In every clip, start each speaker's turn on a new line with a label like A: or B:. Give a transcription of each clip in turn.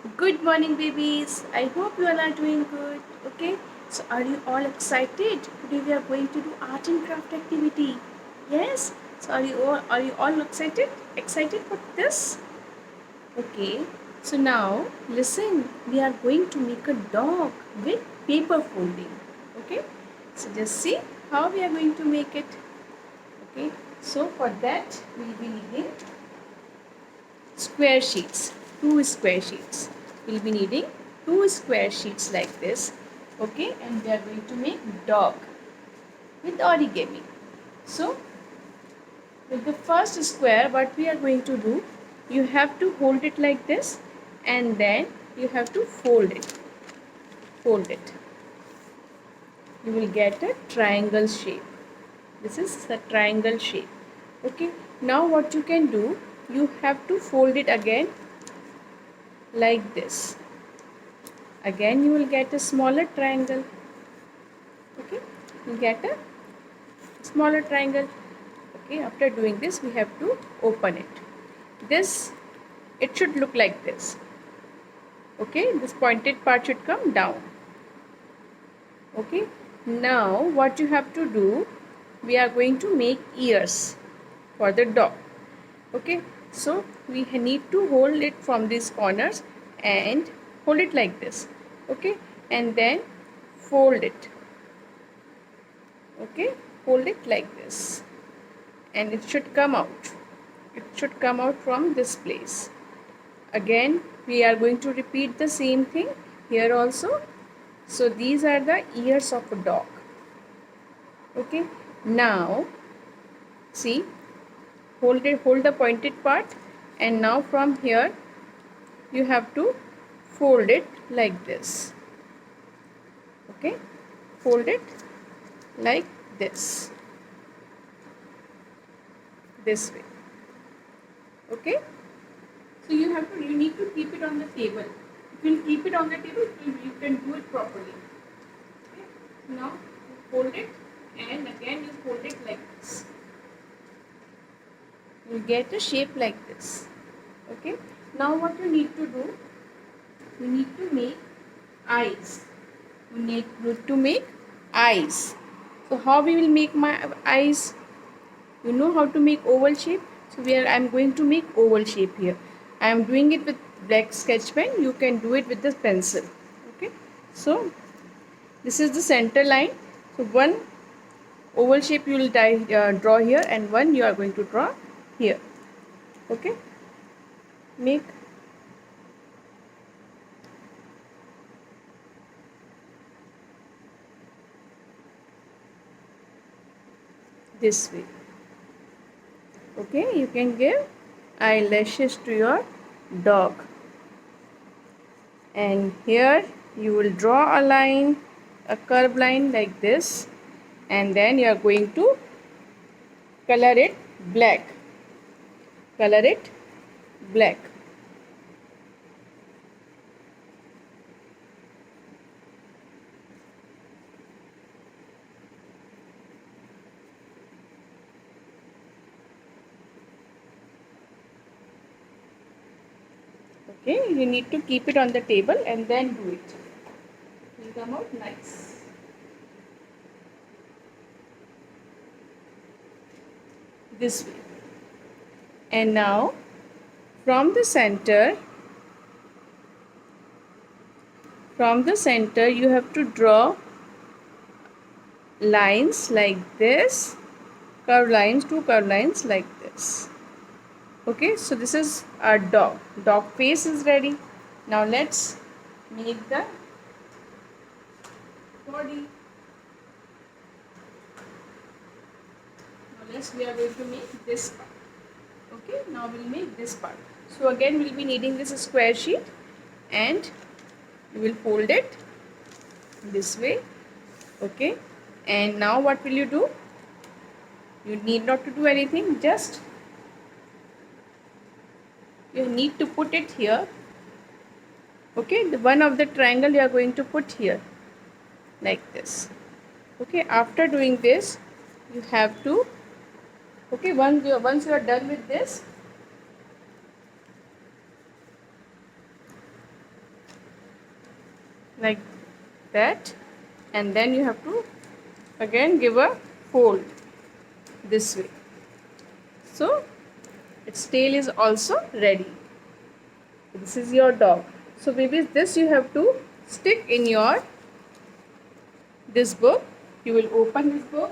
A: Good morning, babies. I hope you all are doing good. Okay, so are you all excited? Today we are going to do art and craft activity. Yes. So are you all excited? Excited for this? Okay. So now listen. We are going to make a dog with paper folding. Okay. So just see how we are going to make it. Okay. So for that we will be needing square sheets, two square sheets. We'll be needing two square sheets like this. Okay, and we are going to make dog with origami. So with the first square, what we are going to do, you have to hold it like this, and then you have to fold it. Fold it. You will get a triangle shape. This is the triangle shape. Okay, now what you can do, you have to fold it again like this. Again you will get a smaller triangle. Okay, you get a smaller triangle. Okay, after doing this we have to open it. This, it should look like this. Okay, this pointed part should come down. Okay, now what you have to do, we are going to make ears for the dog. Okay, so we need to hold it from these corners and hold it like this. Okay, and then fold it. Okay, hold it like this, and it should come out. It should come out from this place. Again we are going to repeat the same thing here also. So these are the ears of a dog. Okay, now see, hold the pointed part, and now from here you have to fold it like this. Okay, fold it like this way. Okay, so you need to keep it on the table. If you keep it on the table, you can do it properly. Okay, now you fold it, and again you fold it like this. You get a shape like this. Okay, now what you need to do, you need to make eyes. You need to make eyes. So how we will make my eyes? You know how to make oval shape. So I am going to make oval shape here. I am doing it with black sketch pen. You can do it with the pencil. Okay, so this is the center line. So one oval shape you will draw here, and one you are going to draw here. Okay, make this way. Okay, you can give eyelashes to your dog, and here you will draw a line, a curved line like this, and then you are going to color it black. Color it black. Okay, you need to keep it on the table and then do it. It will come out nice. This way. And now from the center you have to draw lines like this, curved lines, two curved lines like this. Okay, so this is our dog face is ready. Now let's make the body. Now we are going to make this part. Okay, now we'll make this part. So again we'll be needing this square sheet, and you will fold it this way. Okay, and now what will you do? You need not to do anything, just you need to put it here. Okay, the one of the triangle you are going to put here like this. Okay, after doing this you have to, okay, once you are done with this, like that, and then you have to again give a fold this way. So its tail is also ready. This is your dog. So babies, this you have to stick in your this book. You will open this book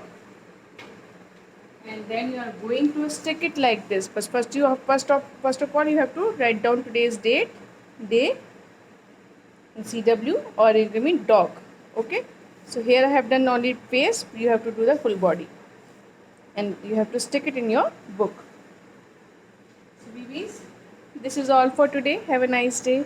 A: and then you are going to stick it like this. But first of all you have to write down today's date, day, and CW, or it mean dog. Okay. So here I have done only face. You have to do the full body, and you have to stick it in your book. So babies, this is all for today. Have a nice day.